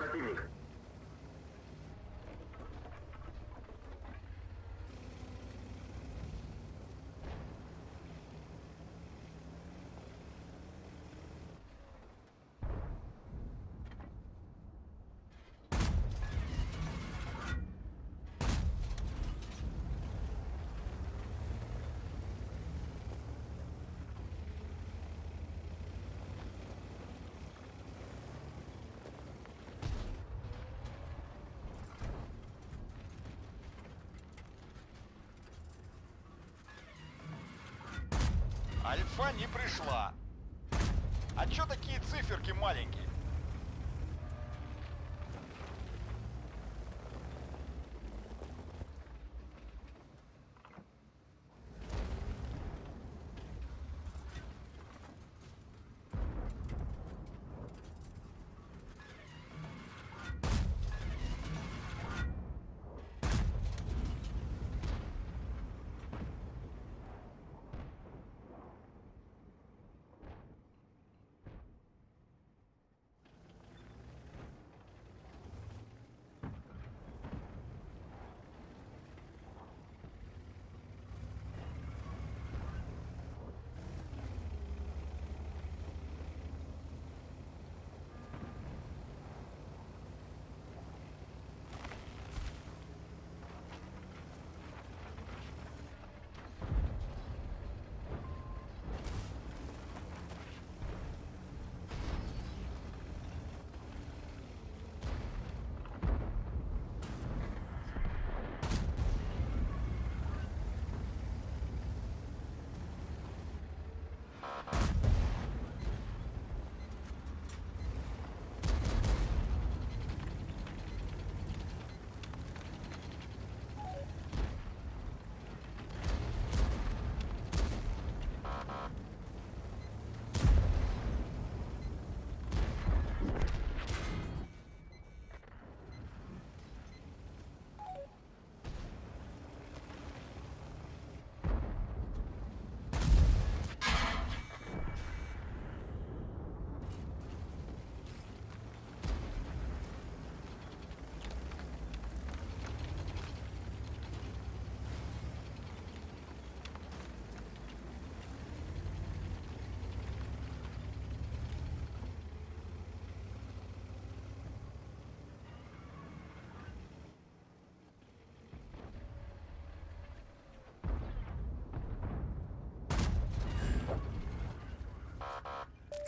противник. Альфа не пришла. А чё такие циферки маленькие?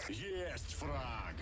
Есть фраг!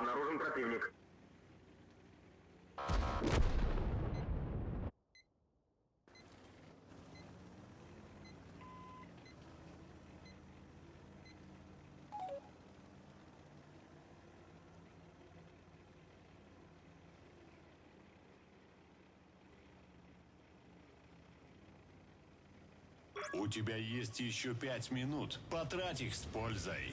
Обнаружен противник. У тебя есть еще 5 минут. Потрать их с пользой.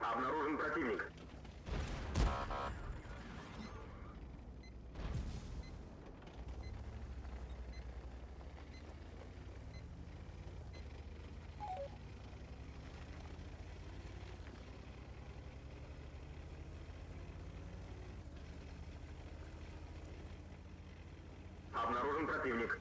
Обнаружен противник. Обнаружен противник.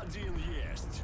Один есть.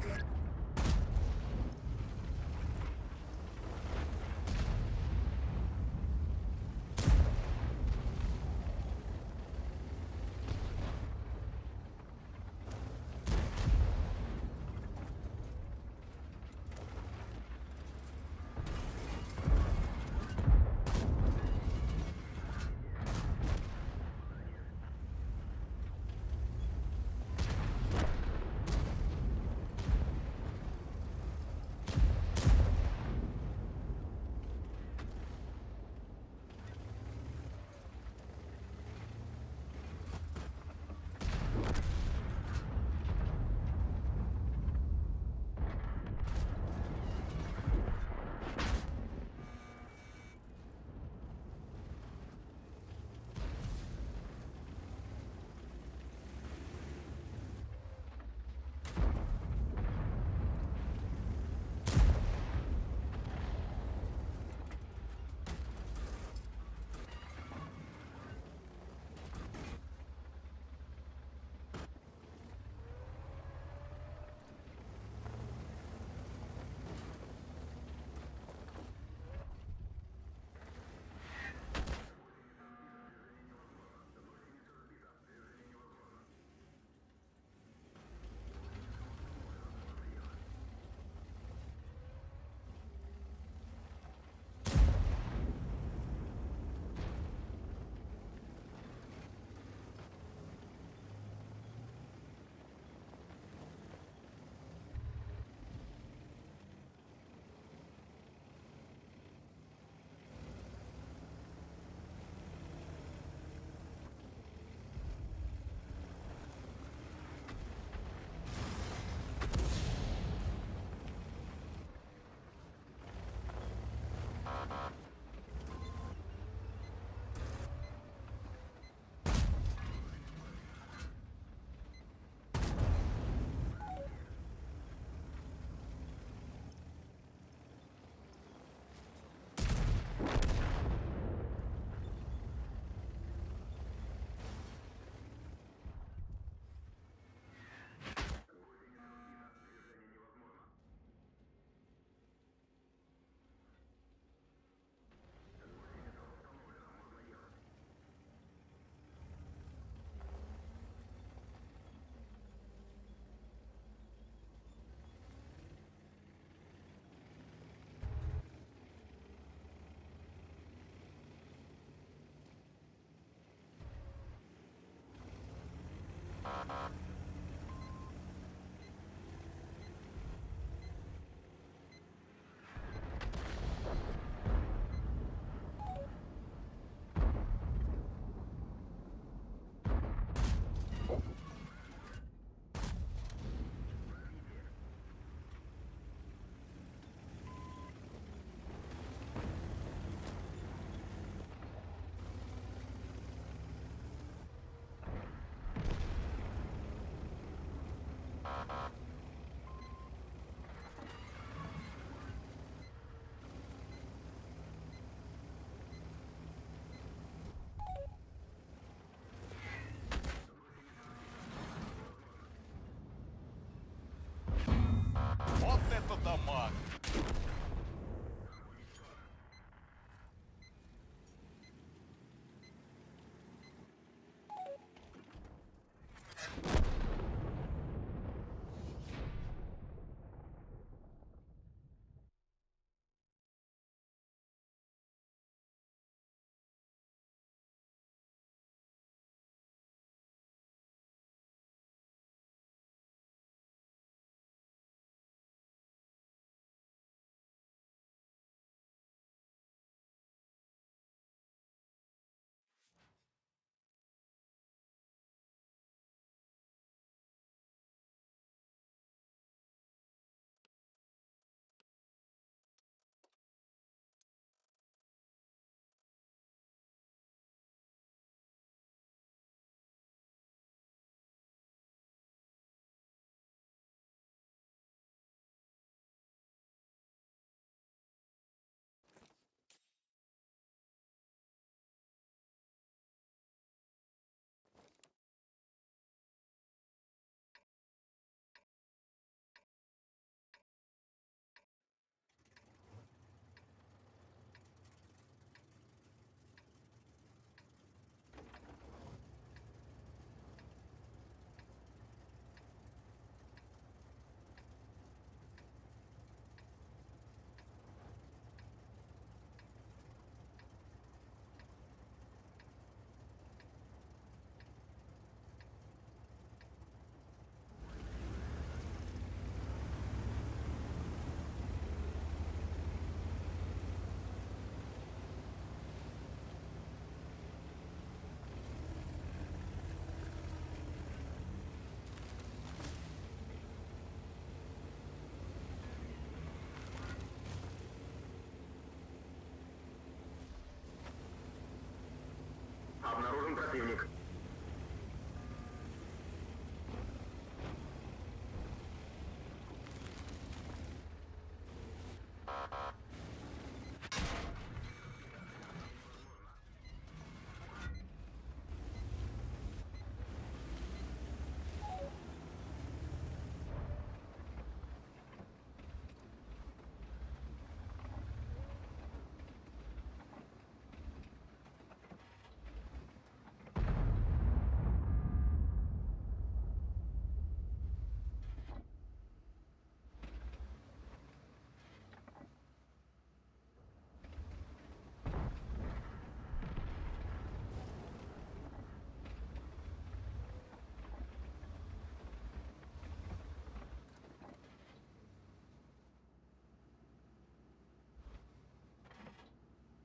противник.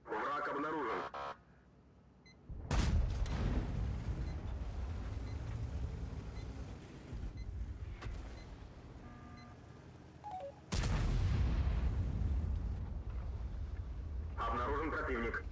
Враг обнаружен. Обнаружен противник.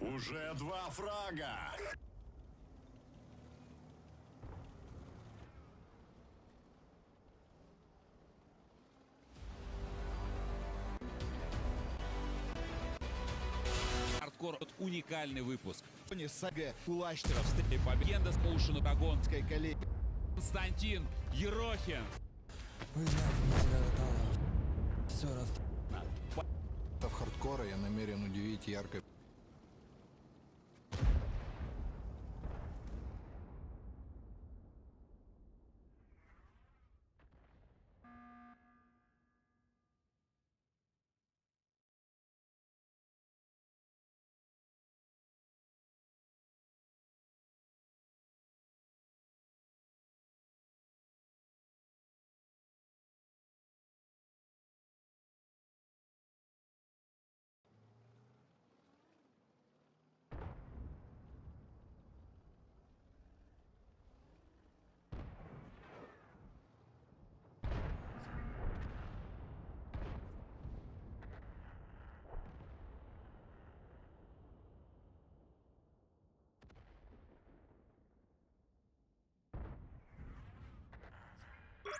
Уже 2 фрага. Хардкор — уникальный выпуск. Сага Кулачтеров, Легенда с Моушен Драгонской коллеги. Константин Ерохин. Все раз. В хардкора я намерен удивить яркой.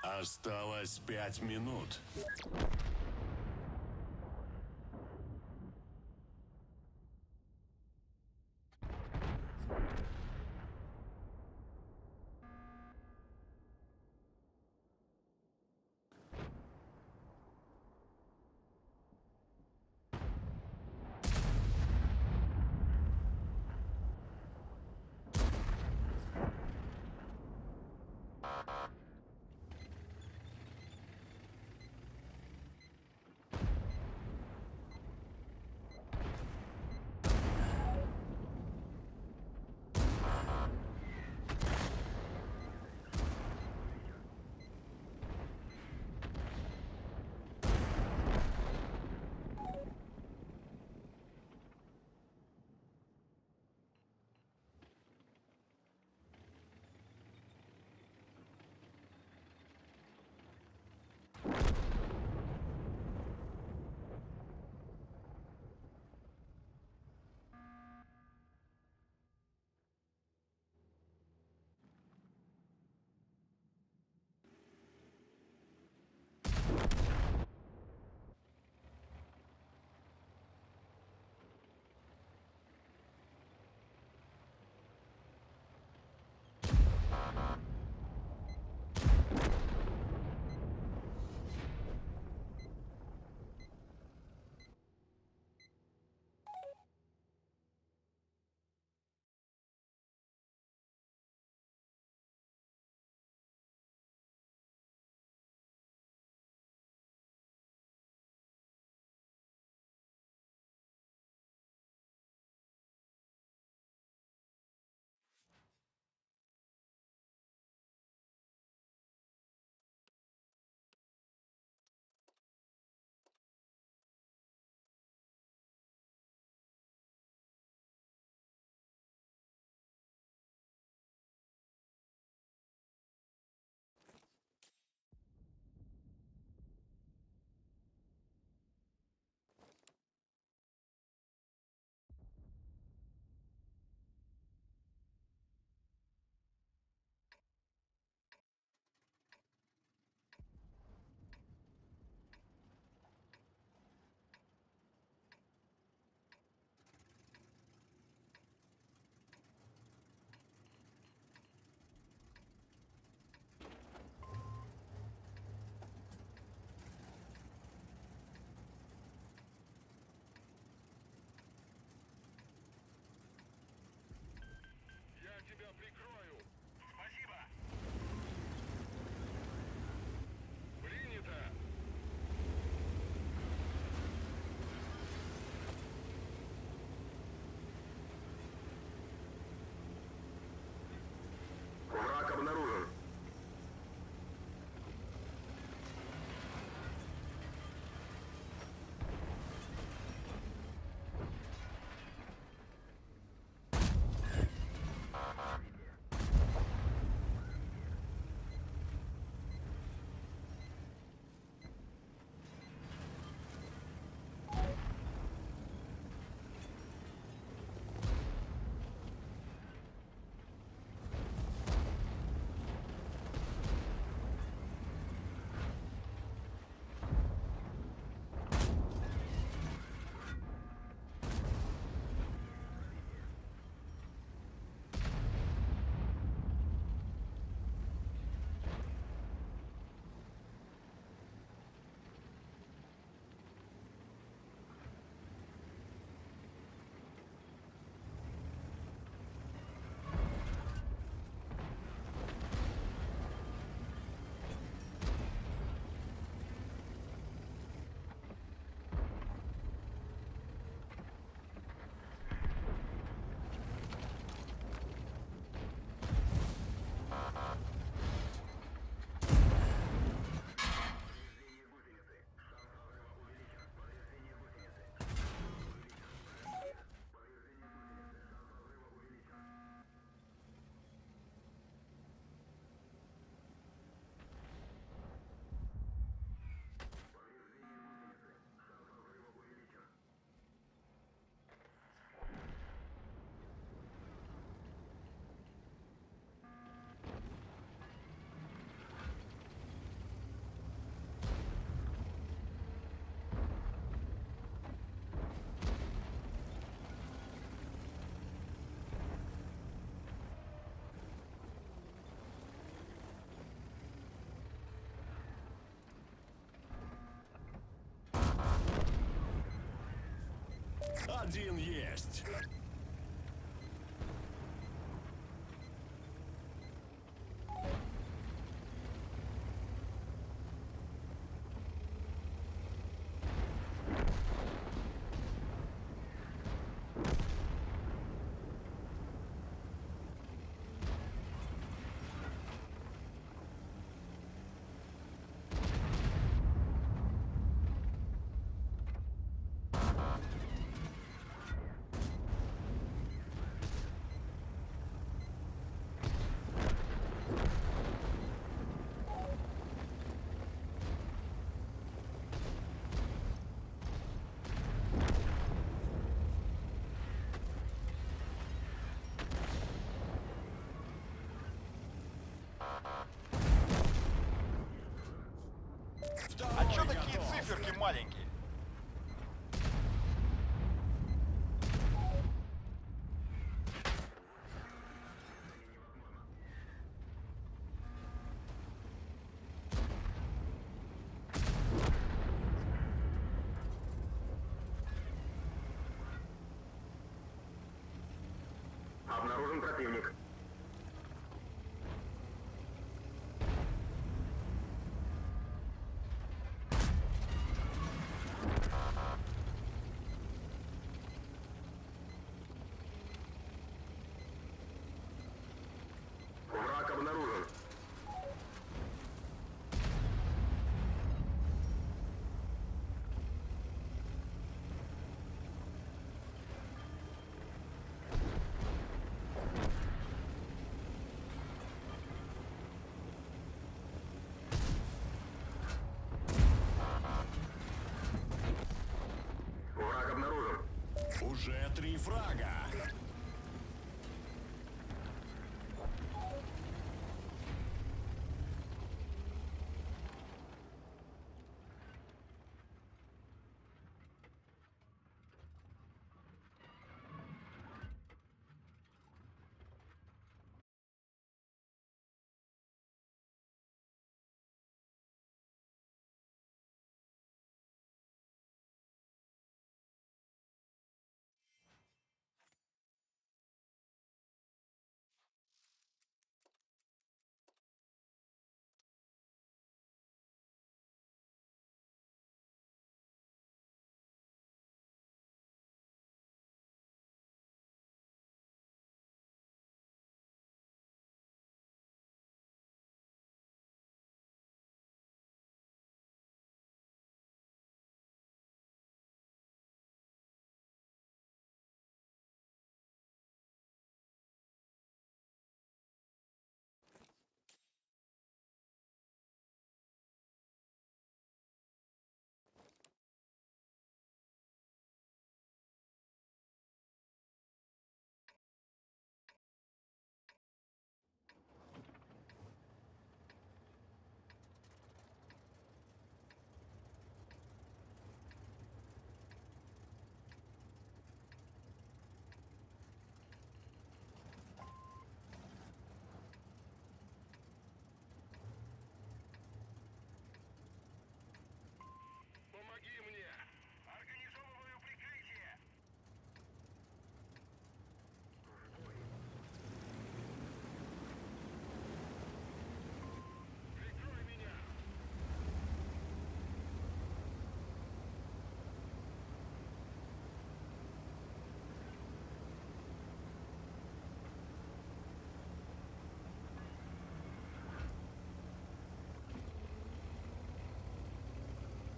Осталось 5 минут. Один есть. А чё такие циферки маленькие? Обнаружен противник. Враг обнаружен. Враг обнаружен. Уже 3 фрага.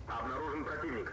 Обнаружен противник.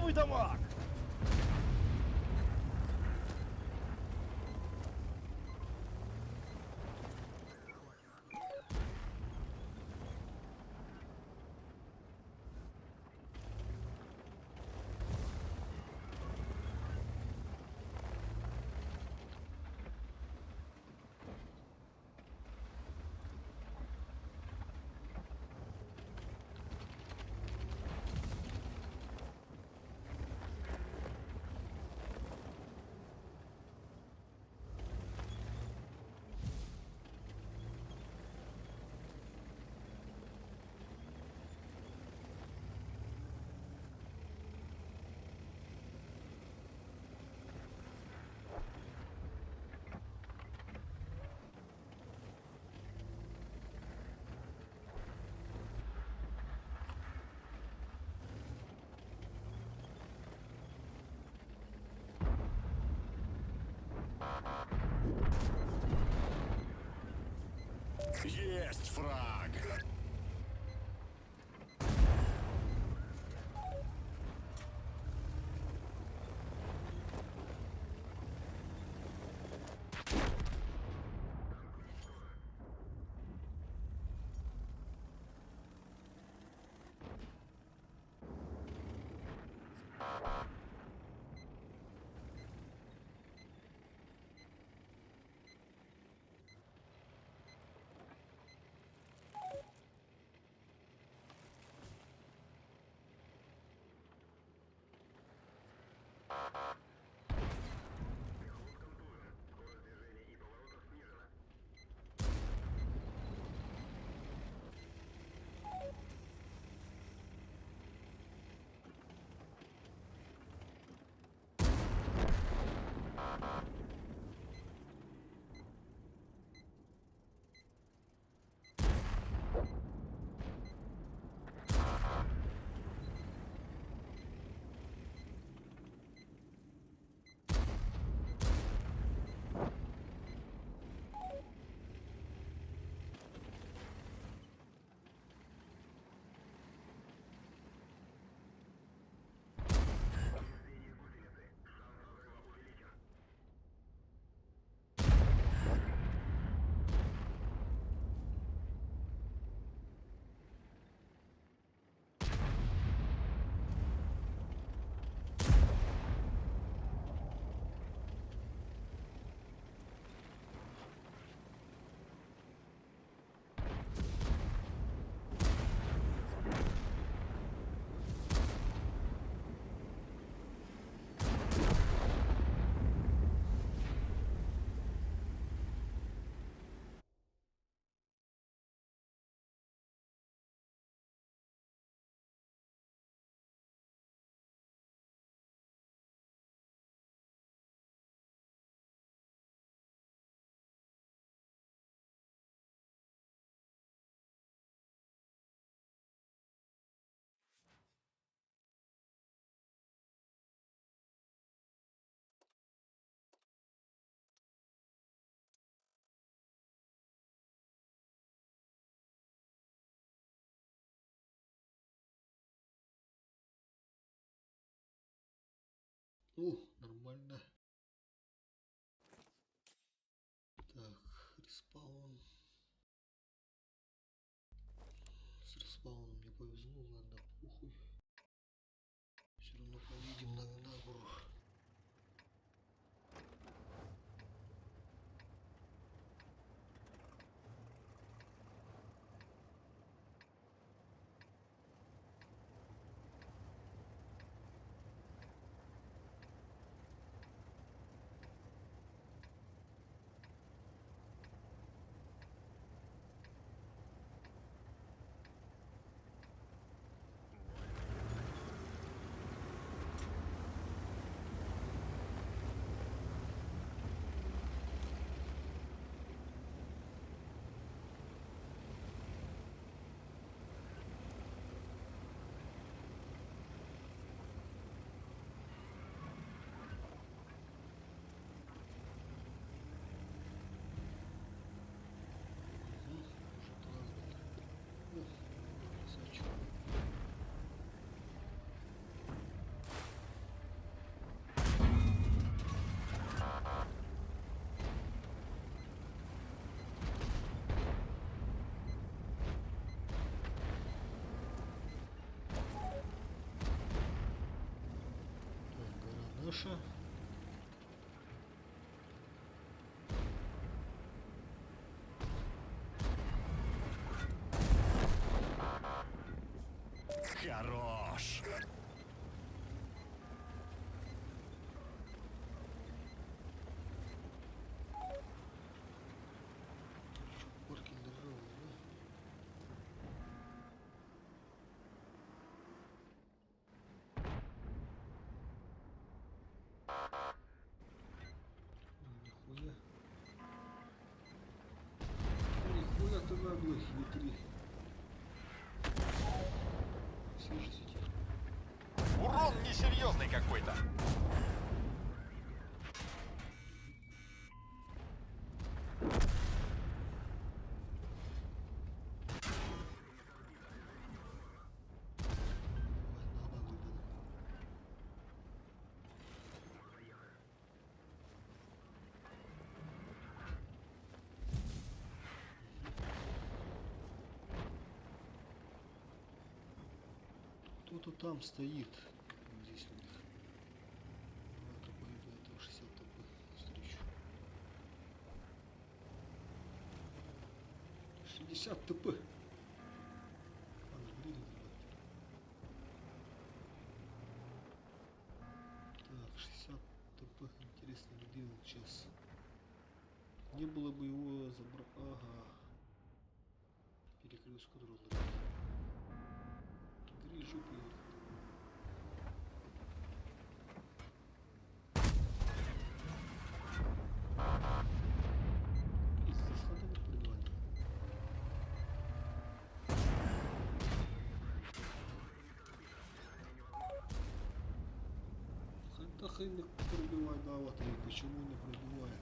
Новый дамаг! Есть фраг! Нормально. Так, респаун. С респауном мне повезло, ладно, похуй. Все равно поедем на гору. хороша. Хорош. Паркинг дожал, да? Нихуя. Нихуя ты наглый, хитри. Слышите? Урон несерьезный какой-то. Кто-то там стоит. Здесь у них. Давай-ка пойду этого 60 ТП встречу. 60 ТП. Так, 60 ТП. Интересно, где он сейчас? Не было бы его забрать. Ага. Перекрестку дрозда. Гри жопу. Пиздец, надо быть придумать. Хотя хрен их пробивает, да, вот и почему не пробивает.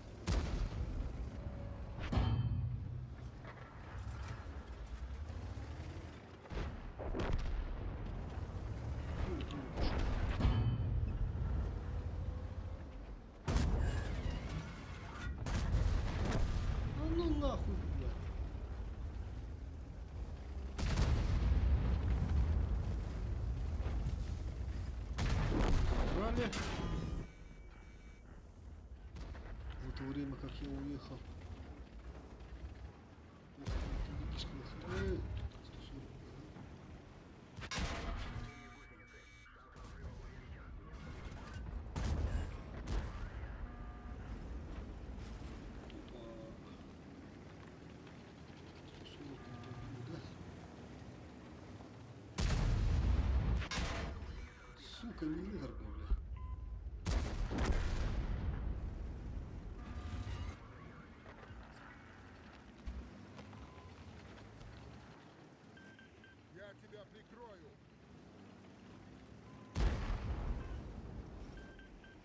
А ну нахуй, блядь. Брали. В это время, как я уехал. Эй, 140. Сука, миллиметр, бля. Я тебя прикрою.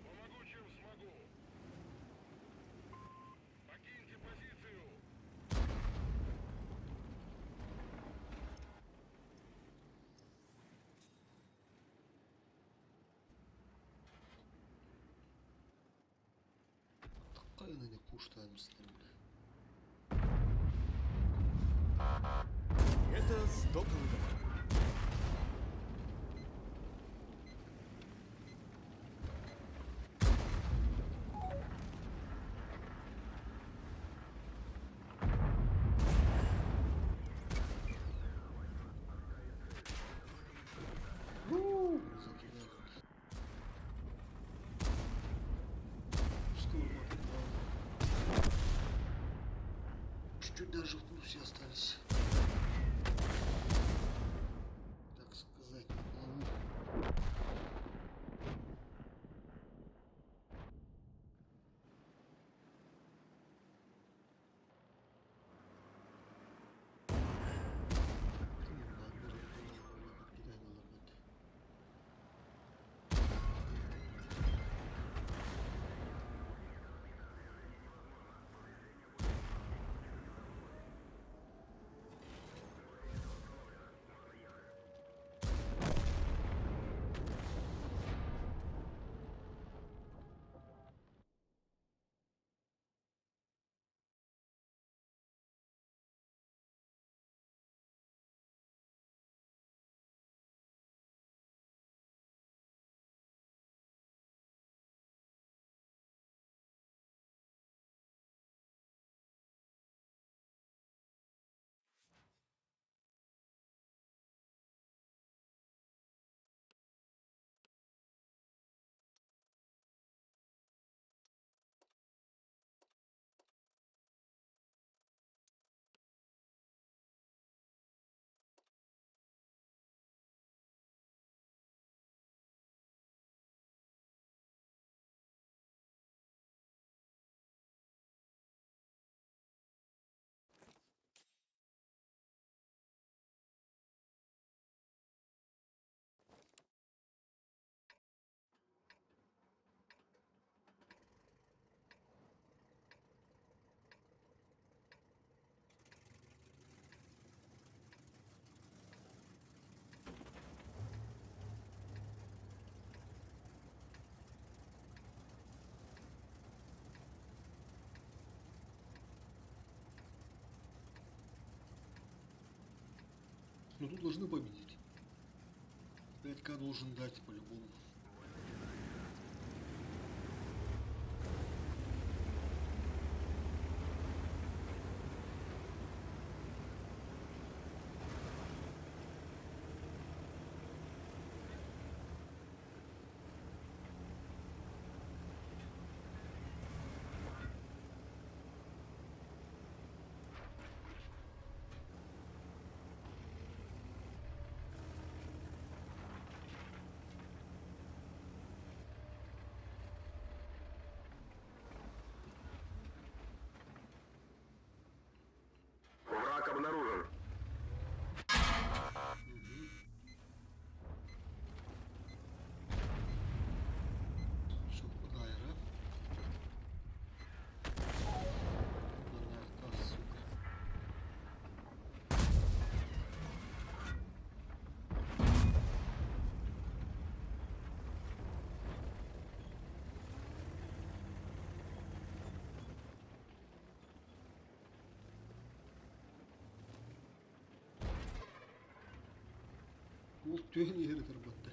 Помогу, чем смогу. Покиньте позицию. Какая на них пушта, бля. Это стоковый товар. Закидали. Штурм отыграл. Чуть-чуть даже в плюсе остались. Так сказать, на плаву. Ну тут должны победить. 5К должен дать по-любому. Враг обнаружен. Все, куда я, да? Баналька, сука. Ул төн егердер бутты.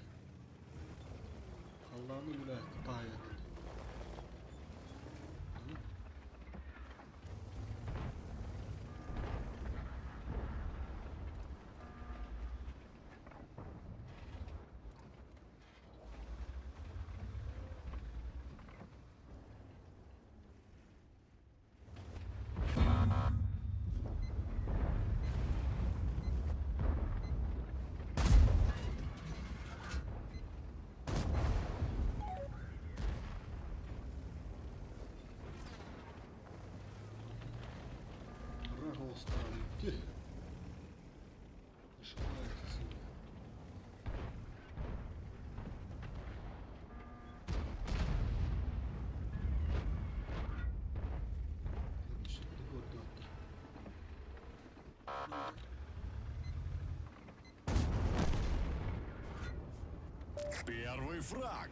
Allah'ını bile tayyadın. Рагул старый. Где? Ошибается сильно. Это что такое доктор? Первый фраг.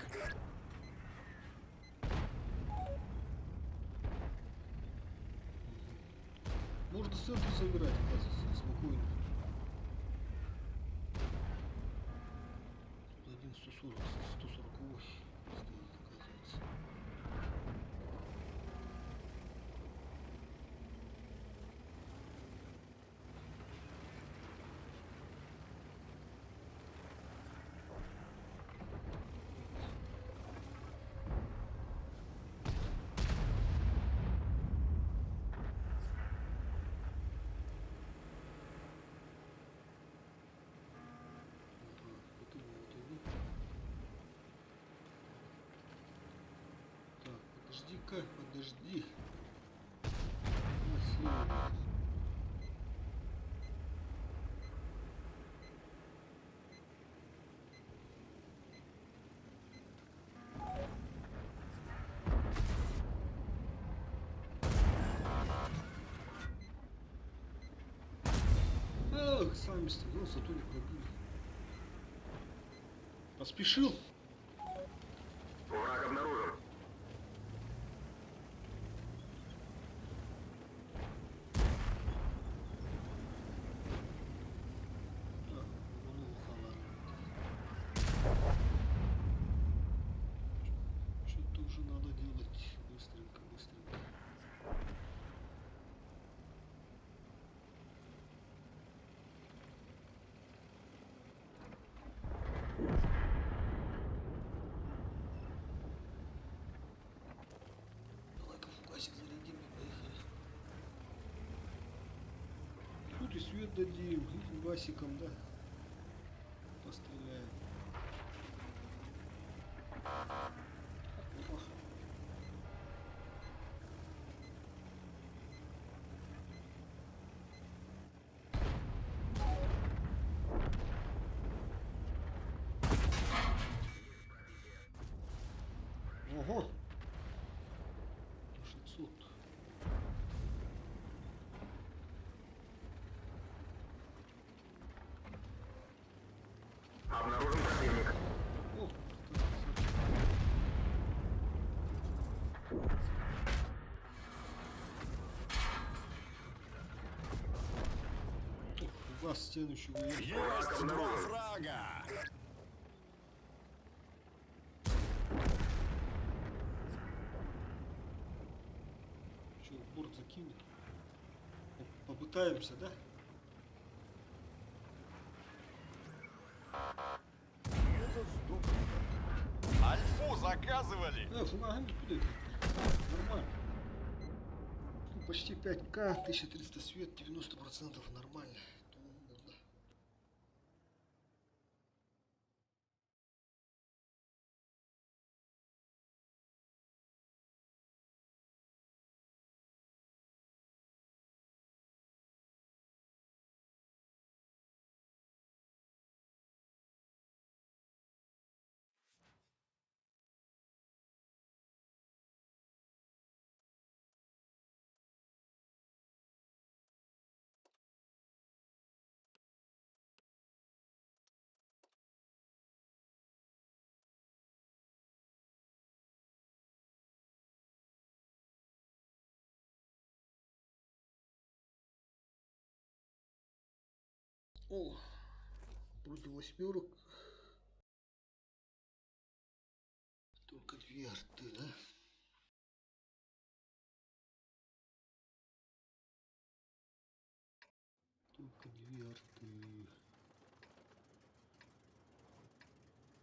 Можно с центра забирать, оказывается, спокойно. Тут 140, 148 стоит, оказывается. Так, подожди-ка, подожди. А, слева. Ах, сами стрелял, то не пробили. Поспешил. Враг обнаружен. Так, ну, ладно. Что-то уже надо делать быстренько, быстренько. Давай-ка фугасик зарядим и поехали. Тут и свет дадим, и фугасиком, да. Постреляем. Опа. Ого! 600. Обнаружен противник. О, раз стену еще выехал. Есть два фрага! Че, в борт закинет? Попытаемся, да? Альфу заказывали. Флагами куда это? Нормально. Ну, почти 5К, 1300 свет, 90% нормально. Ну, да. О, против восьмерок. Только две арты, да? Только две арты.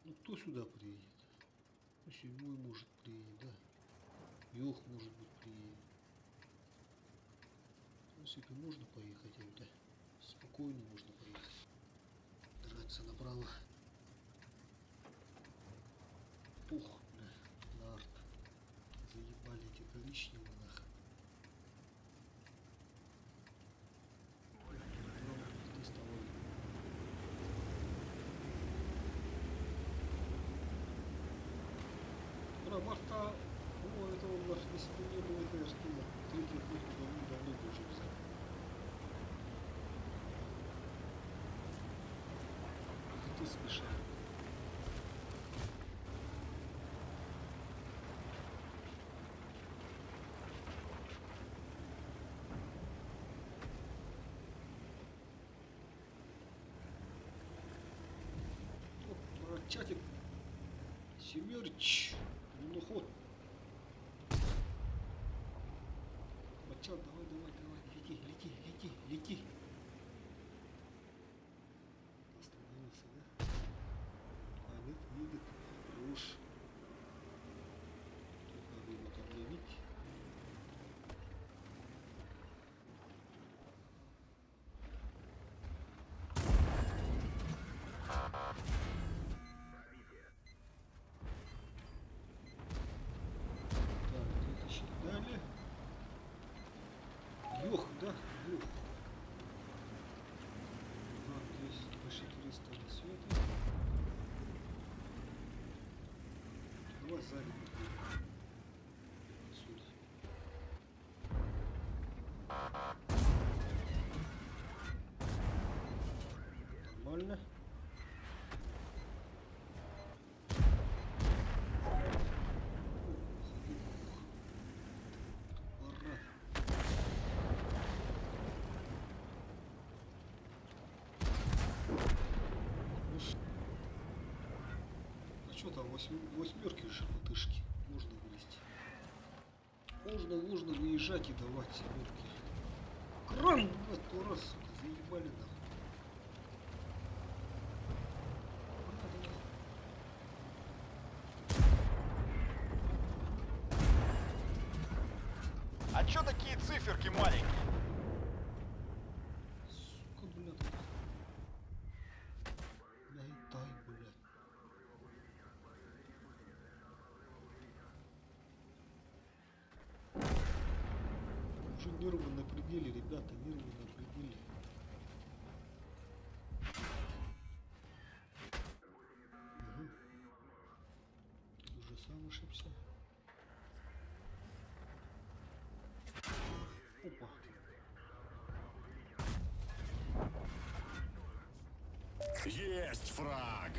Ну кто сюда приедет? Ну, седьмой может приедет, да? Йох может быть приедет. В принципе можно поехать, да? Спокойно можно поехать. Драться направо. Пух, бля, на арт. Заебали эти коричневые нахуй. Марта, ну это он наш, если бы не было этой арты, третий ход давно бы уже взял. Ты спешишь. Чатик. Семерич. Луноход. Бачат, давай. Лети. Остановился, да? А нет, едет. Хорош. Тут надо его там ловить. Далее. Йох, да? Йох. Здесь почти 300 на свете. Давай сзади. Отсюда. Нормально. Что там, восьмерки шахматышки? Можно вылезти. Можно выезжать и давать семерки. Кран, блядь, раз, сука, заебали нахуй. А чё такие циферки маленькие? Сука, блядь. Дай, блядь. Уже нервы на пределе, ребята, нервы на пределе. Угу. Тут уже сам ошибся. Опа. Есть фраг!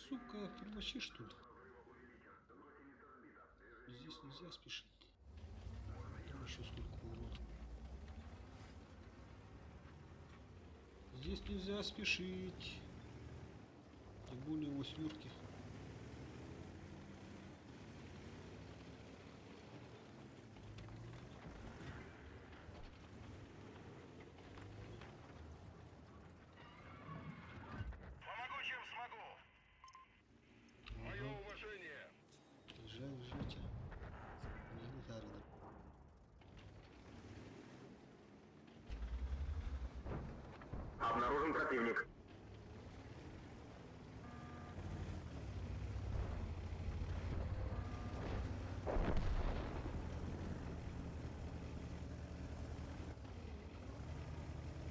Сука, первачи что ли? Здесь нельзя спешить. Там еще сколько урод. Здесь нельзя спешить. Тем более восьмерки. Помогу, чем смогу. Мое уважение. Лежите. Элементарно. Обнаружен противник.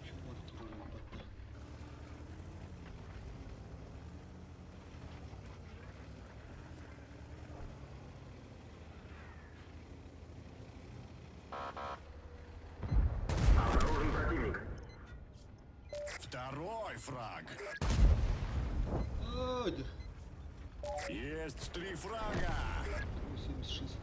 Почему Артур не поддал? Обнаружен противник. Второй фраг. Ай, да. Есть 3 фрага. 76 вперед.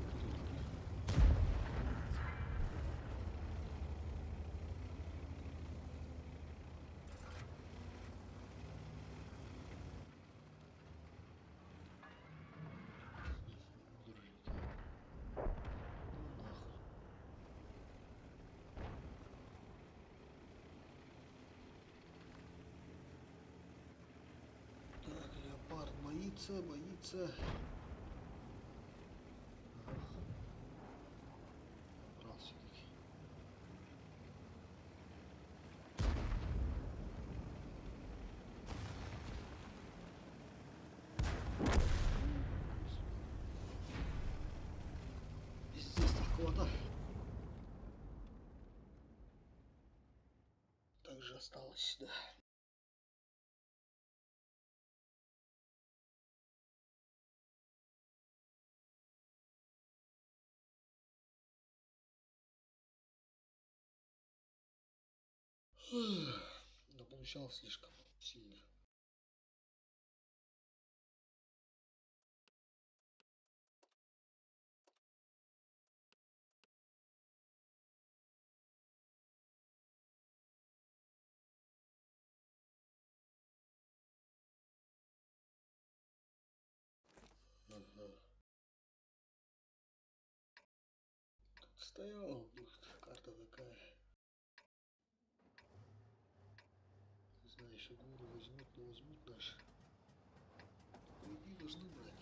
Так, леопард боится. Ага. Брал все-таки. Здесь такого-то. Также осталось, да. Но получал слишком сильно. Ага. Стоял, карта такая. Не знаю, еще горы возьмут, не возьмут наши. По идее должны брать.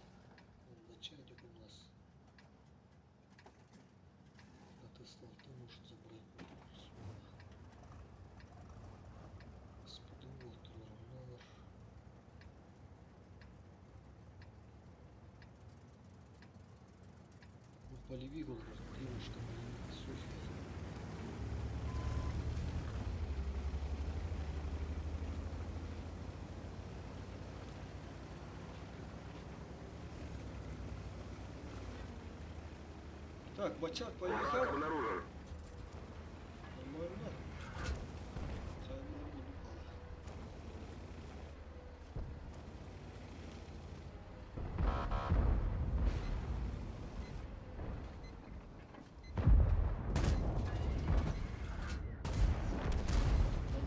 Вон начальник у нас. Отостал, ты может забрать. Господи, вот терминал. Ну, полевик, девушка, Софья. Так, бачак Враг поехал. обнаружен. Нормально. Хотя не упала.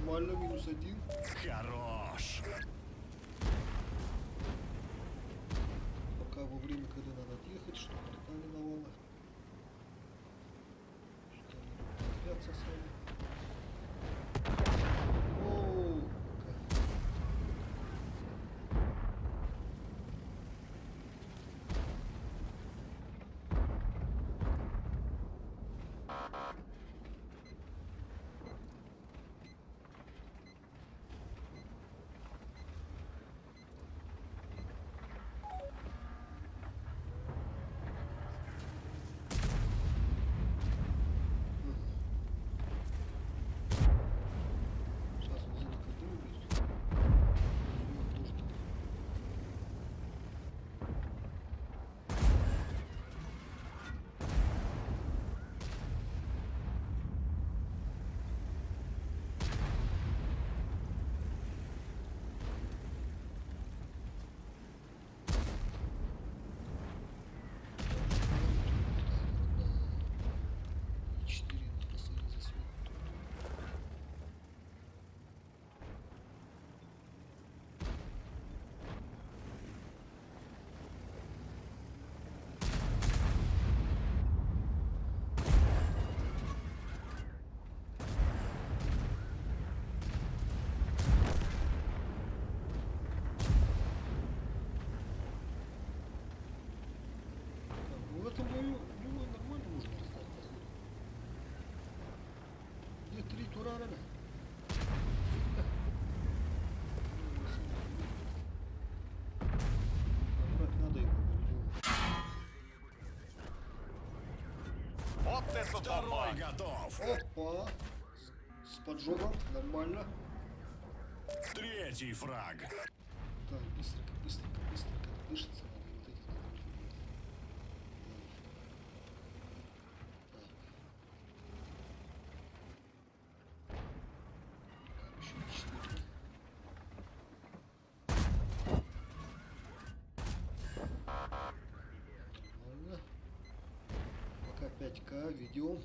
Нормально, -1. Хорош. Пока во время, когда надо отъехать, чтобы не миновало. Что не цепляться сами. Оу, как. в этом бою нормально можно раздать, походу. Где 3 тура, ребят? Набрать надо его по-любому. Вот это Второй нормально. готов. Опа! С поджогом, нормально. Третий фраг. Так, быстренько, быстренько, быстренько. Дышится надо. Вот этих надо убить. Так. Там еще 4. Нормально. Пока 5К ведем.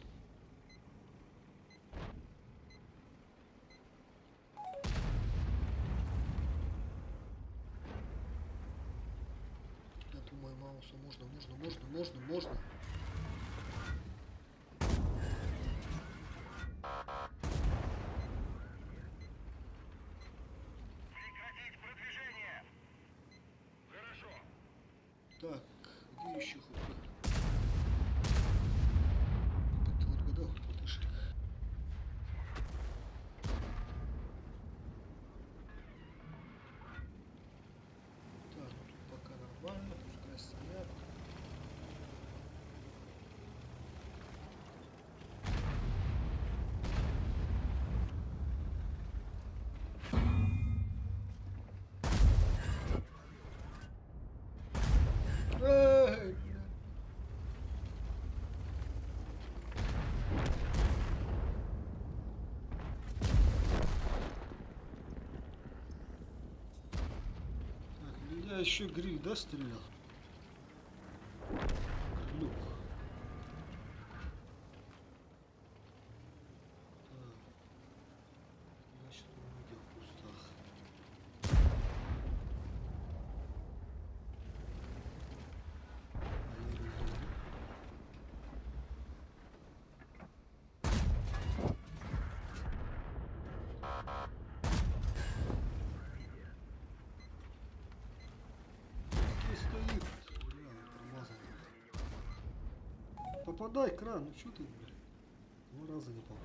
Я думаю, Маусу можно. Прекратить продвижение. Хорошо. Так, где еще хоть бы? Как ты вот гадал, подышек. Так, ну тут пока нормально, пускай стоят. Эй, бля. Так, меня еще гриль, да, стрелял? Глюк. Так. Значит, он где в кустах. А я резерву. Где стоит? Бля, промазал. Попадай, кран, ну что ты, бля? 2 раза не попал.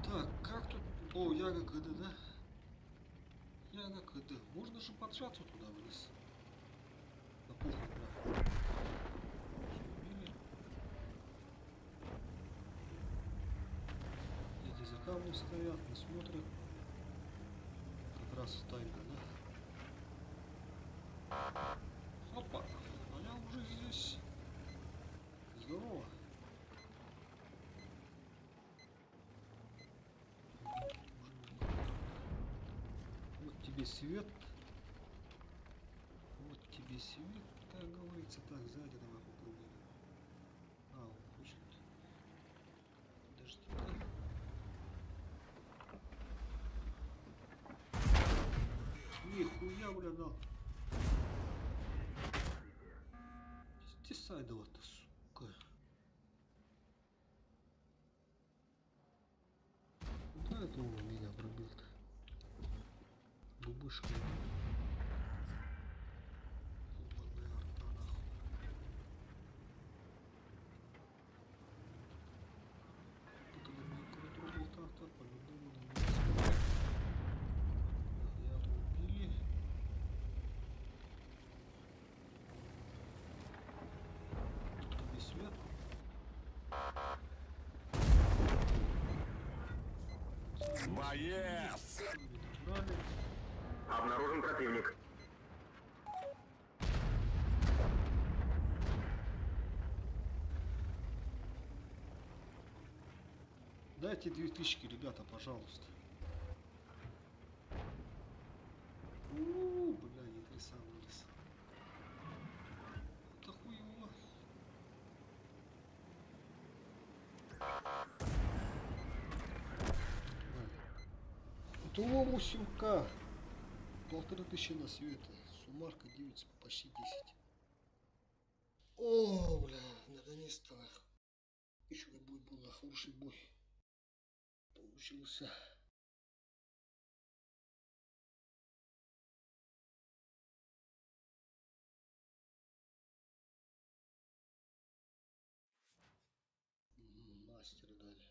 Так, как тут... О, Яга КД, да? Яга КД. Можно же поджаться туда вниз. Да похуй, бля. Убили. Эти за камнем стоят, не смотрят. Как раз тайга, да? Опа! А я уже здесь. Здорово. Вот тебе свет. Вот тебе свет, как говорится. Так, сзади давай попробуем. А, он хочет. Подожди-ка. Нихуя, бля, дал. Стесайдова-то, сука. Куда это он меня пробил-то? Бубышка. Ебаная арта, нахуй. Тут когда меня круто болта, по-любому на меня смотрит. Я убили. Тут тебе свет. Боец! Брали. Обнаружен противник. Дайте 2000, ребята, пожалуйста. Бля, не ты сам вылез. Это хуево. Тулому сюмка. 1500 на света. Суммарка 9, почти 10. О, бля. место. Еще бой был, хороший бой получился. Мастер дали.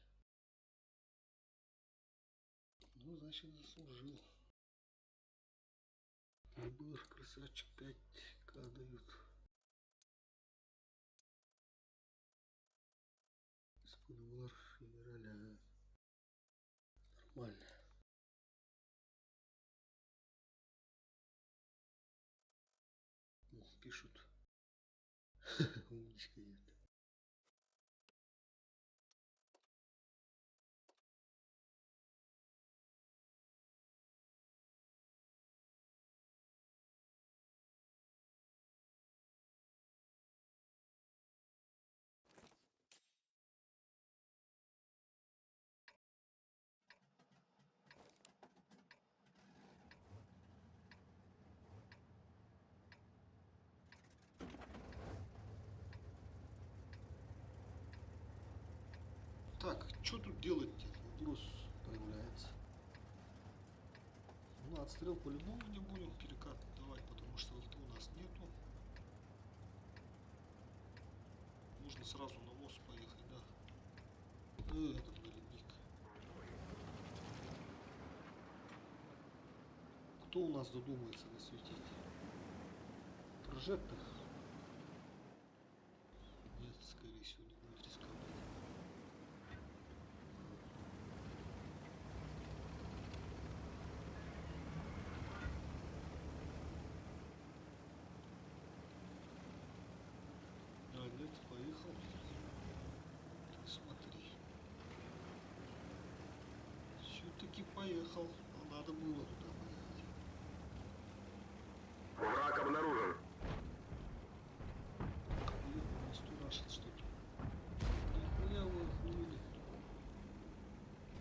Ну, значит, заслужил. КБР, красавчик, 5К дают. Спудвар федераля. Нормально. Ну, пишут. Умничка нет. Так, что тут делать-то? Вопрос появляется. Ну, отстрел по-любому не будем перекат давать, потому что ЛТ у нас нету. Можно сразу на мост поехать, да. Этот голубик. Кто у нас додумается насветить? Прожектор? Нет, скорее всего, не будет рисковать. Нет, поехал. Ты смотри. Все-таки поехал. Но надо было туда поехать. Враг обнаружен. Блин, стурашит что-то. Нихуя вы охуели.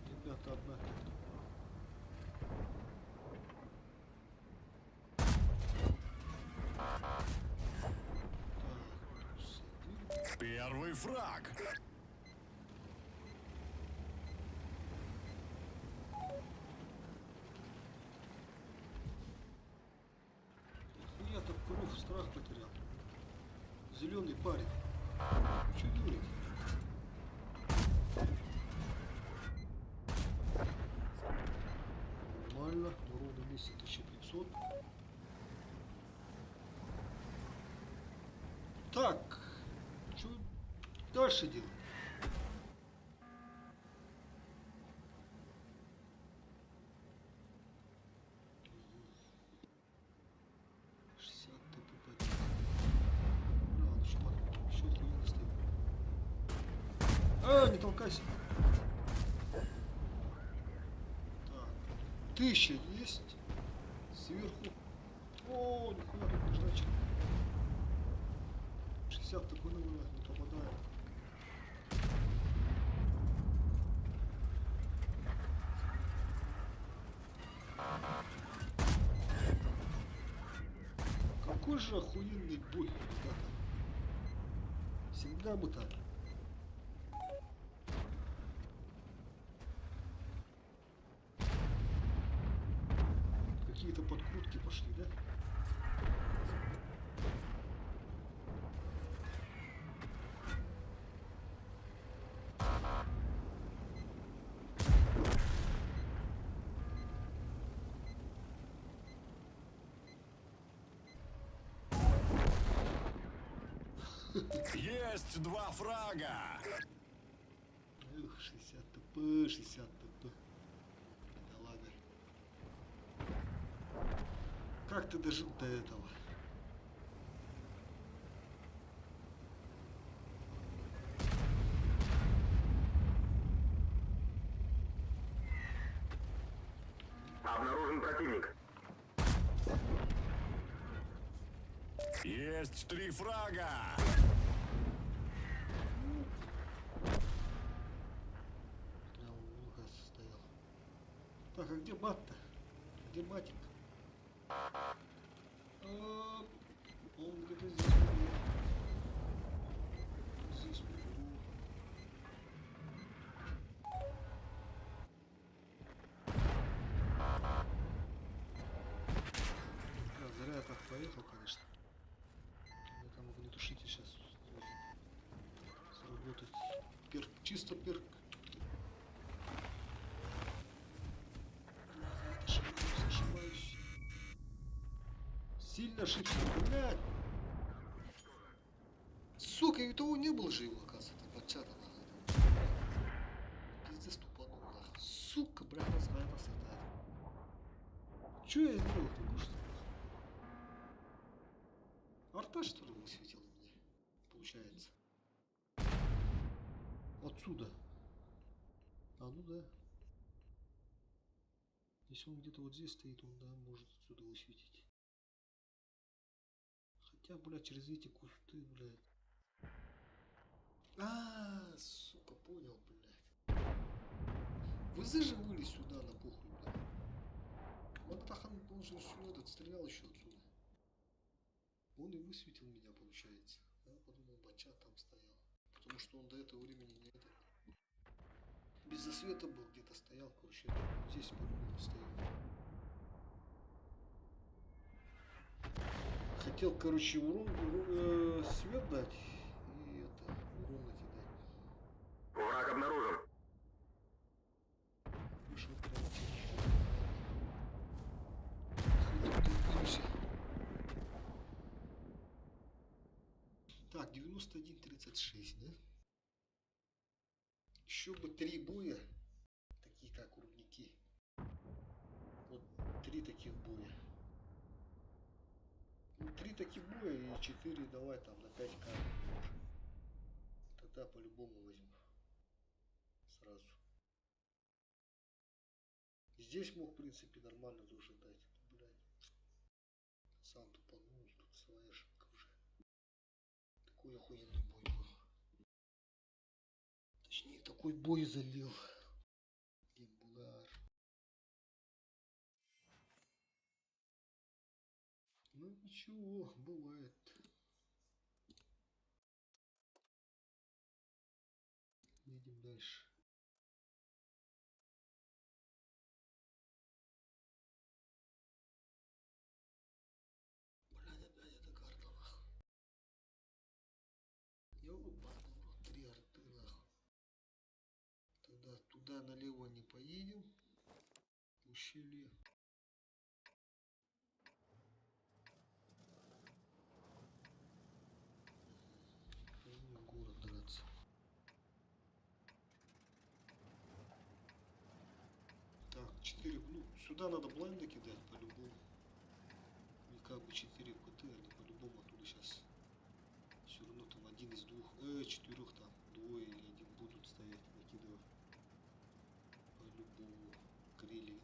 Ребята, однако. Первый фраг. Я так кровь, страх потерял. Зеленый парень. Что делать? Нормально. Урона 10500. Так. Что дальше делать? Не толкайся. Так. 1000 есть. Сверху. О, нихуя тут наждачка. 60 такой не попадает. Какой же охуенный бой, ребята. Всегда бы так. Какие-то подкрутки пошли, да? Есть 2 фрага. Эх, 60 ТП, 60 ТП. Да ладно. Как ты дожил до этого? Обнаружен противник. Есть 3 фрага. Прям в ухо стоял. Так, а где бат-то? Где батик? Он где-то здесь. Здесь. Чисто перк. Ошибаюсь, ошибаюсь. Сильно ошибся, блядь. Сука, и того не было же его, оказывается, бачата нахуй. Пиздец тупанул нахуй. Сука, блядь, разгонялся это. Чё я сделал-то, гуш? Арта, что ли, высветил мне? Получается. Отсюда. А, ну да. Если он где-то вот здесь стоит, он, да, может отсюда высветить. Хотя, блядь, через эти кусты, блядь. Сука, понял, блядь. Вы же были сюда на похуй, блядь. Матахан, он же сюда стрелял еще отсюда. Он и высветил меня, получается. Я подумал, бачат там стоял. Потому что он до этого времени не это. Без засвета был, где-то стоял, короче. Здесь по-моему стоял. Хотел, короче, свет дать и это, урон накидать. Враг обнаружен. Вышел прямо через. Так, 91-36, да? Еще бы 3 боя, такие как рудники. Вот 3 таких боя. Ну, 3 таких боя и 4 давай там на 5к. Тогда по-любому возьму. Сразу. Здесь мог, в принципе, нормально тоже дать. Блядь. Сам тупанул, тут своя ошибка уже. Такой охуенный бой был. Точнее, такой бой залил. Геймбулар. Ну ничего, бывает. Едем дальше. Блядь, опять эта карта нахуй. Ёбаный в рот, 3 арты нахуй. Тогда туда налево не поедем. Ущелье. В город драться. Так, 4, ну, сюда надо блайнда кидать по-любому. И как бы 4 ПТ, они по-любому оттуда сейчас. Все равно там один из двух, 4 там, двое или один будут стоять, накидывать. По-любому. Крылья.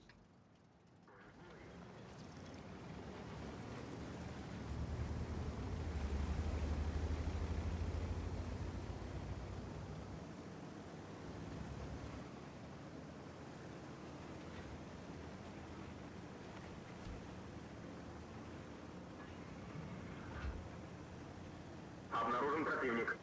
Обнаружен противник.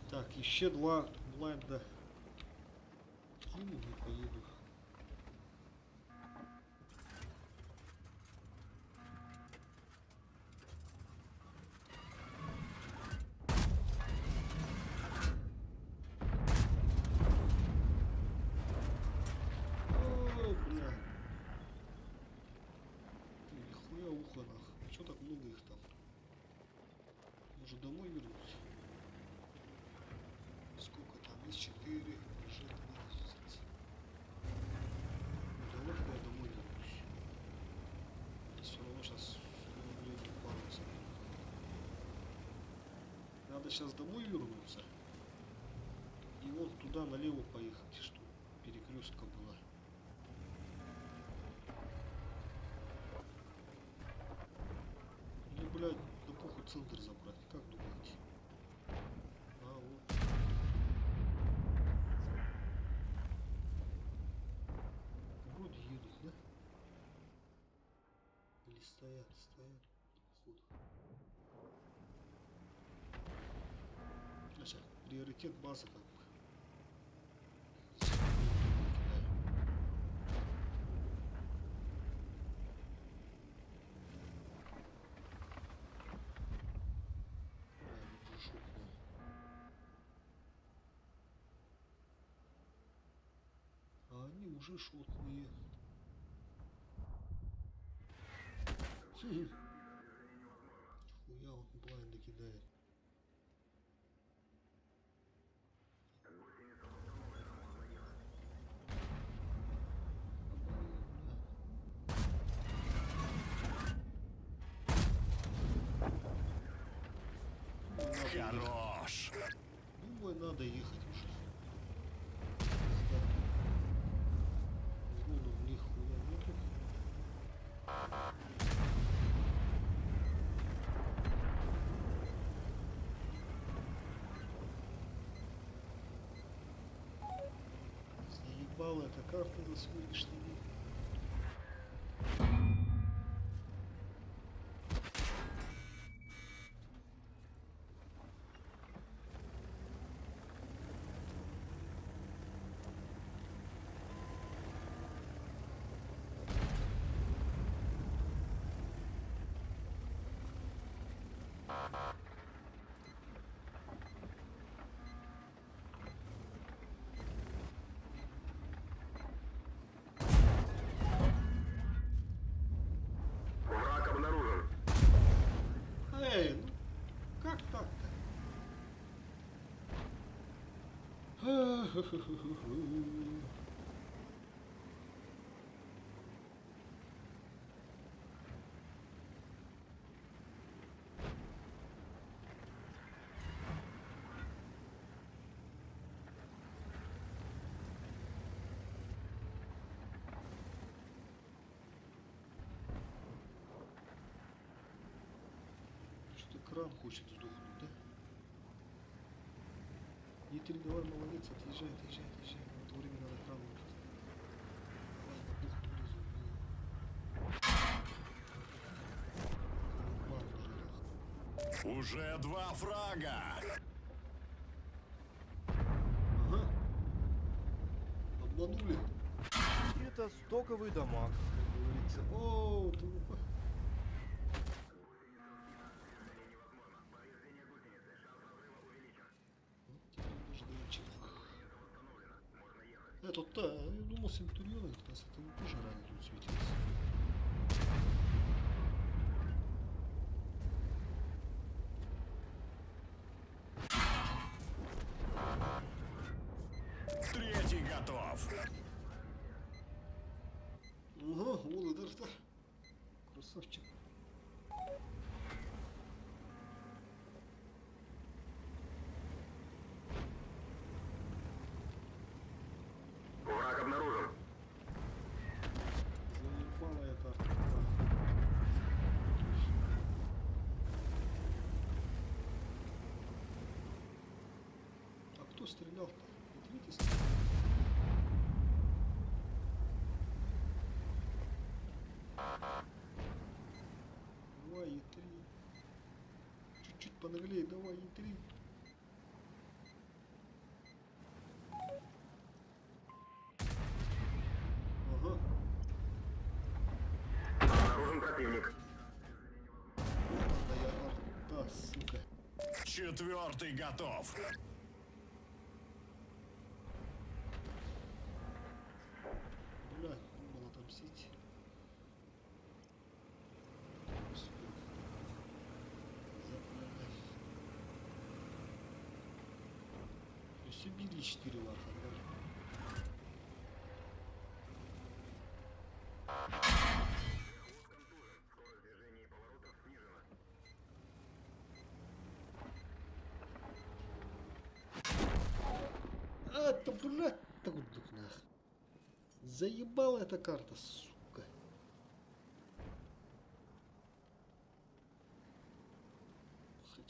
Так, еще 2 блайнда. Кину, не поеду. О, бля. Нихуя ухо нахуй. Чё так много их там? Может домой вернуться? Сколько там есть? 4, уже 12. Ну, давай я домой вернусь. Все равно сейчас пару соберу. Надо сейчас домой вернуться. И вот туда налево поехать, чтобы перекрестка была. Или центр забрать? Как думаете? А, вот. Вроде едут, да? Или стоят, походу. Значит, приоритет базы как бы. А они уже шотные. Хуя он блайнда кидает. Хорош! Думаю, надо ехать уже. Урону в них хуя нету. Заебала эта карта за сегодняшний день. Враг обнаружен. Эй, ну как так-то? Что кран хочет сдохнуть, да? Е3, давай, молодец, отъезжай. В это время надо кран убить. Давай, подохну внизу. Заебал уже, Уже 2 фрага! Ага. Обманули, Это стоковый дамаг. как говорится. О, трупа. Этот-то, я думал, Центурион, как раз это тоже ранее тут светился. Третий готов! Ага, вон это. Красавчик. Враг обнаружен. Заебала я карта. А кто стрелял-то? Вот видите, стрелял? Давай, Е3. Чуть-чуть понаглее, давай, Е3. Ага. Обнаружен противник. Да я арта, сука. Четвертый готов! Бля, думал отомстить. Все били 4 лаха, да? Скорость движения и поворотов снижена. А, да блядь, да вот дух нах. Заебала эта карта, сука.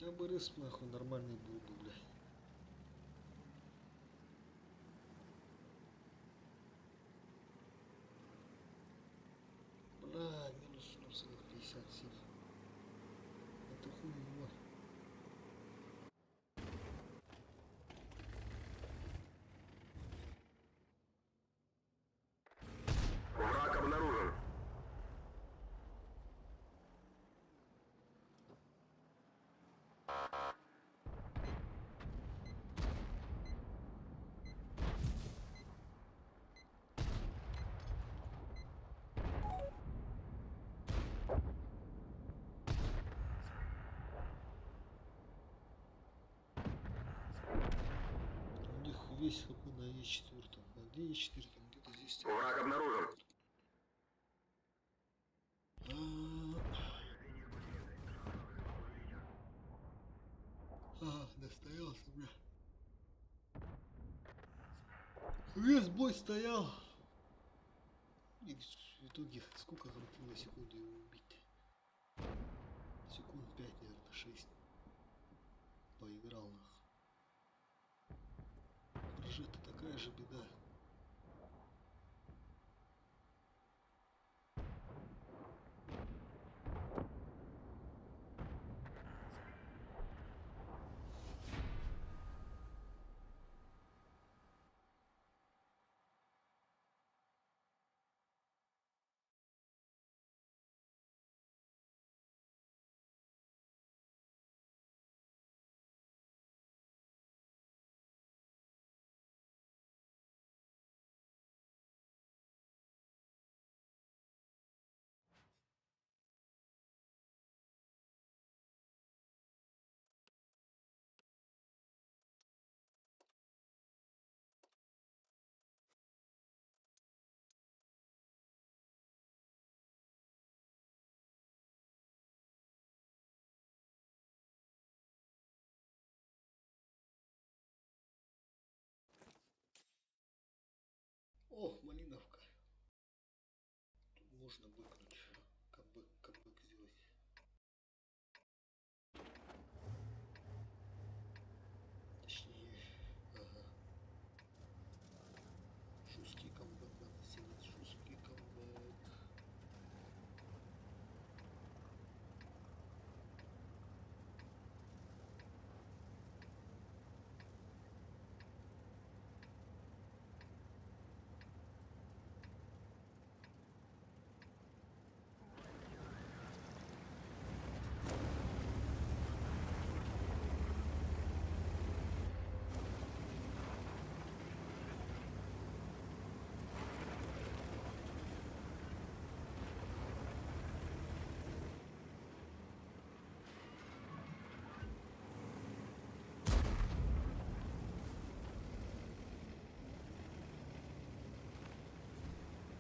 Хотя бы риск нахуй нормальный был бы, блядь. Бля, минус 0,57. Это хуево. Враг обнаружен. У них весь хп на Е4. А где Е4? Там где-то здесь. Враг обнаружен. Достоялся, бля. Весь бой стоял. И в итоге сколько хватило секунды его убить? Секунд 5, наверное, 6. Поиграл нах. Ржет такая же беда. О, малиновка. Тут можно быкнуть. Камбэк сделать. Точнее, ага. Жесткий камбэк надо сделать. Жесткий камбэк.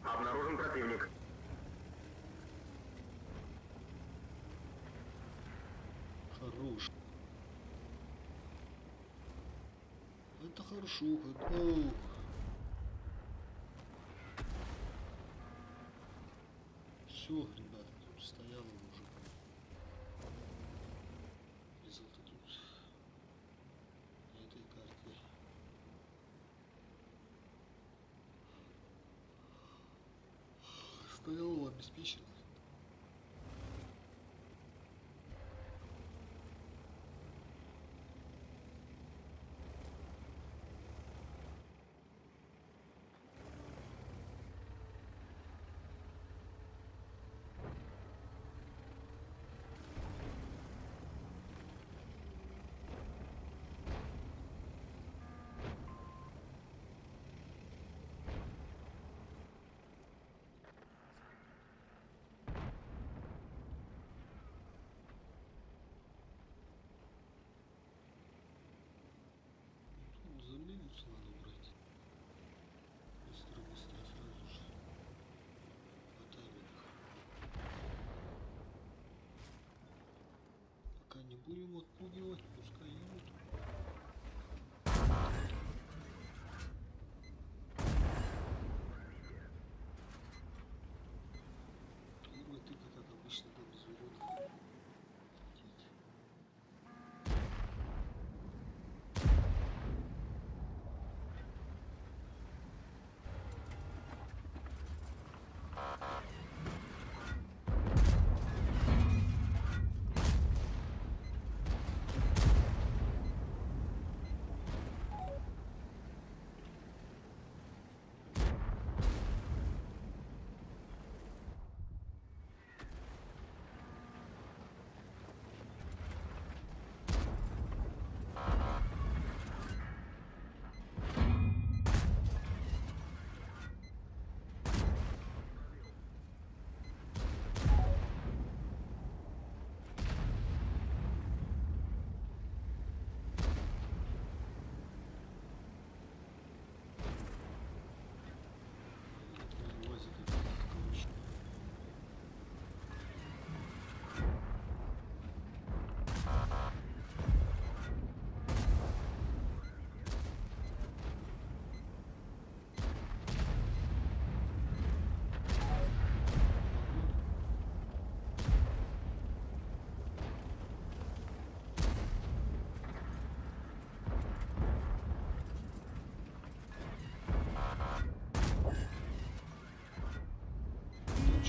Обнаружен противник. Хорош. Это хорошо. Оу. Все, ребята, тут стояло уже. Результат тут на этой карте. Стояло обеспечено. Замедлиться надо брать. Быстро, сразу же. Хватаем их. Пока не будем отпугивать, пускай едут. Первый тык, как обычно, до без урода.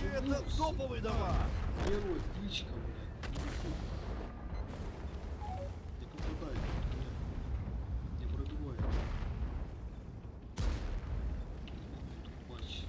Это топовый дамаг! Первая птичка, блядь. Не попадает, блядь. Не пробивает. Матч.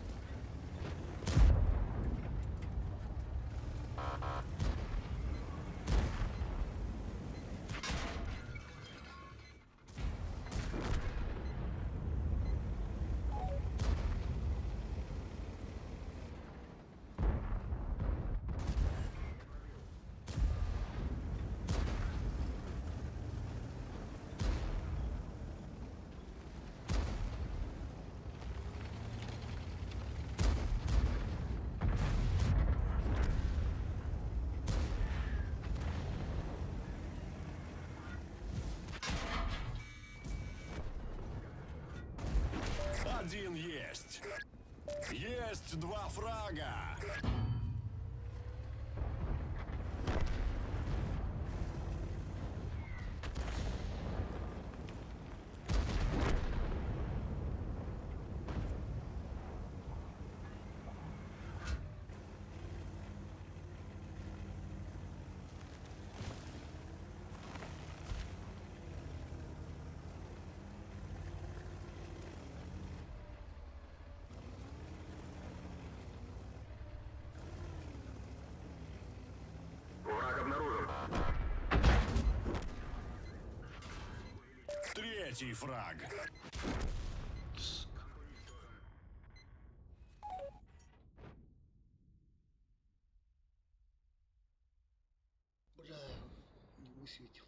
Один есть. Есть 2 фрага. Враг обнаружен. 3-й фраг. Бля, не высветил.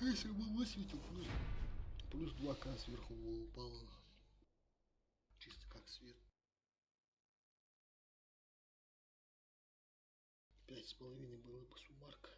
Если бы высветил, плюс 2К сверху упало. Чисто как свет. 5,5 было бы суммарка.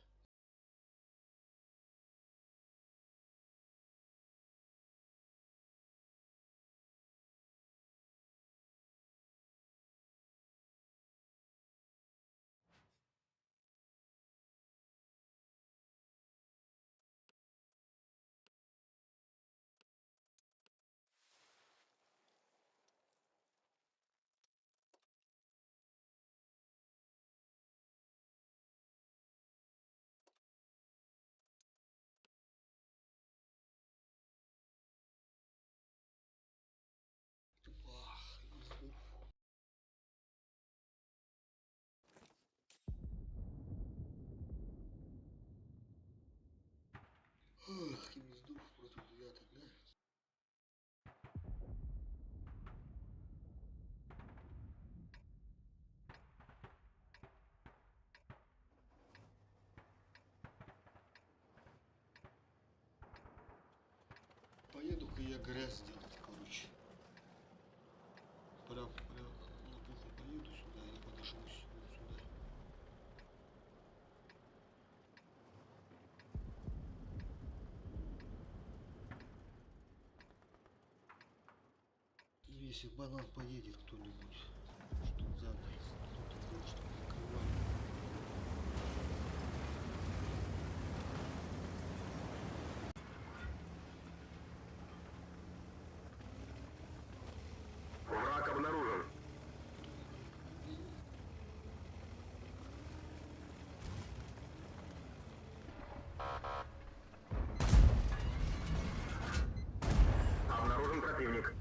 Ах, не сдох. Ах, не сдох против 9, да? Поеду-ка я грязь делать, короче. Прям на похуй поеду сюда и подошусь вот сюда. Если банан поедет кто-нибудь, что сзади, кто-то был, что прикрывает. Враг обнаружен. Обнаружен противник.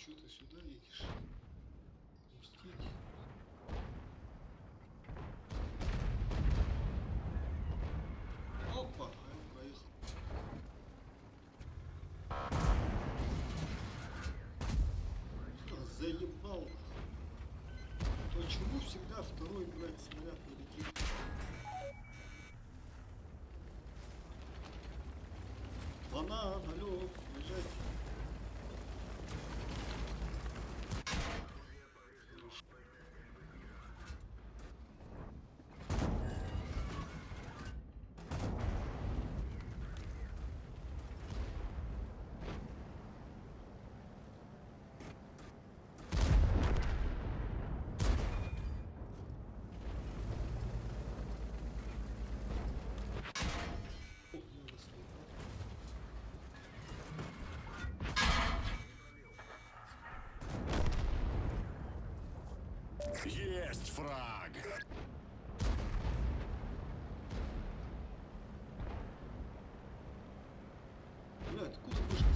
Что ты сюда едешь? Пустить. Опа, а я проехал. Заебал. Почему всегда второй, блядь, снаряд не летит? Банан, алло, бежать. Есть фраг! Блядь, откуда вышка?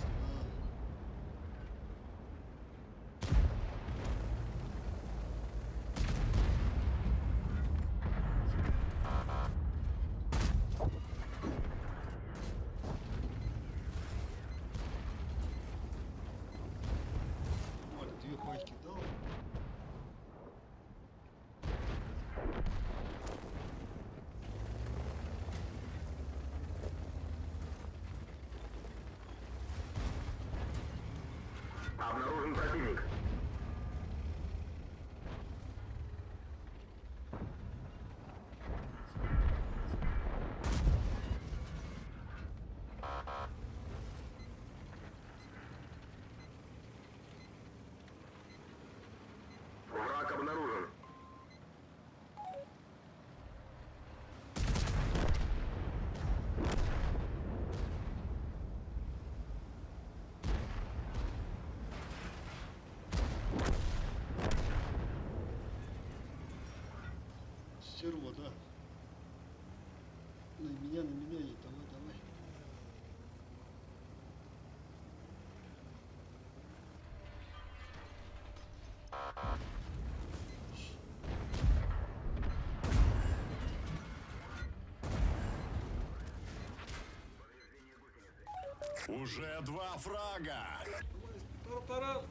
Валя, две пачки дал. Обнаружен противник. Враг обнаружен. Стерва, да. На меня, и давай, давай. Уже 2 фрага! Таран!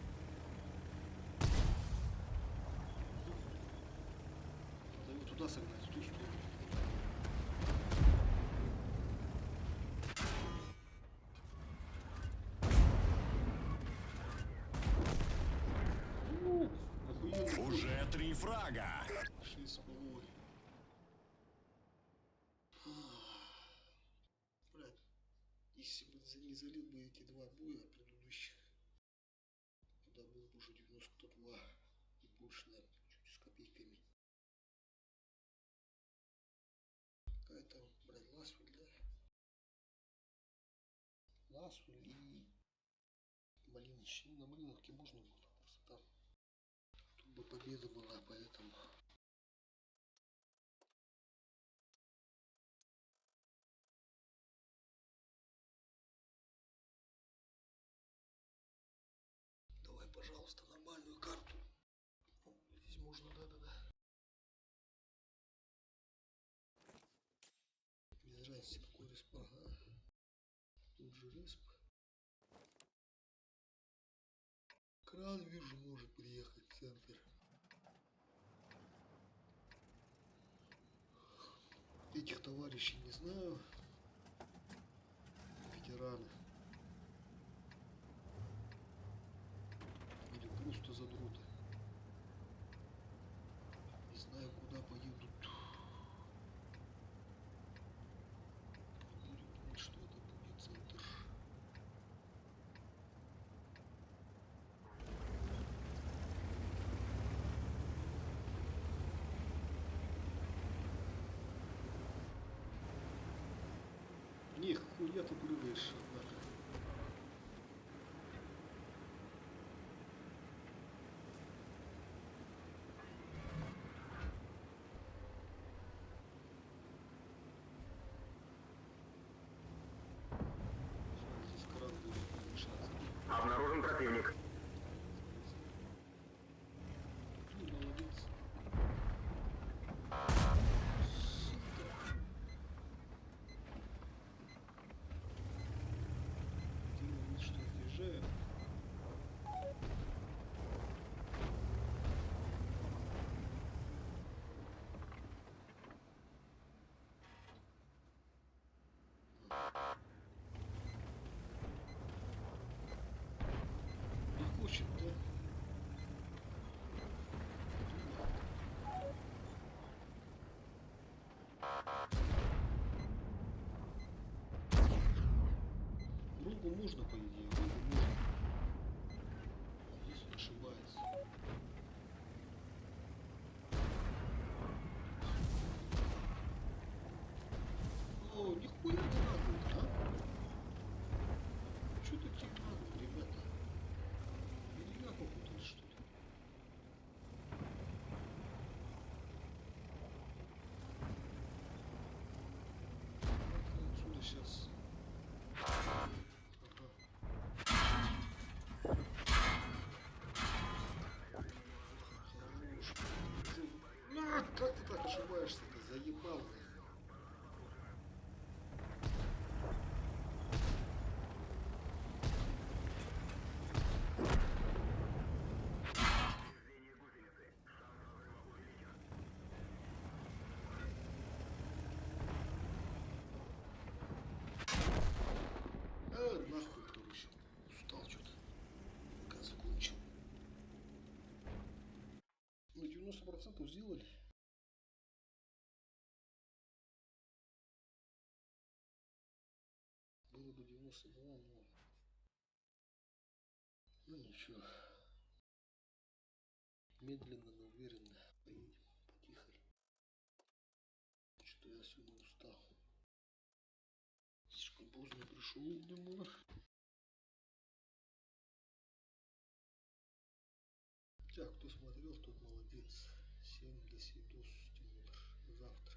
Надо его туда согнать, в ту сторону. Охуенно. Уже 3 фрага! 6,5. Блядь, если бы не залил бы эти два боя предыдущих, тогда было бы уже 92 и больше, наверное, чуть с копейками. Какая-то, блядь, Ласвель, да? Ласвель и Малинович. Ну, на Малиновке можно было просто там. Тут бы победа была, поэтому... Давай, пожалуйста, нормальную карту. Здесь можно, да-да-да. Без разницы, какой респ. Ага. Тут же респ. Кран, вижу, может приехать в центр. Этих товарищей не знаю. Ветераны. Или просто задроты. Не знаю, куда поедут. Будем думать, что это будет центр. Нихуя ты прыгаешь, однако. Здесь кран будет мешаться. Обнаружен противник. можно, по идее, вроде можно. Здесь он ошибается. О, нихуя не радует, а? Чё такие наглые, ребята? Берега попутали, что ли? Отсюда сейчас. Ага. Хорош. Как ты так ошибаешься-то? Заебал, блин. Нахуй, короче. Устал что-то. Пока закончил. Мы 90% сделали. Было бы 92, но... Ну ничего. Медленно, но уверенно поедем. Потихо. Что-то я сегодня устал. Слишком поздно пришел домой. Хотя, кто смотрел, тот молодец. 7 до 7 Тимур. Завтра.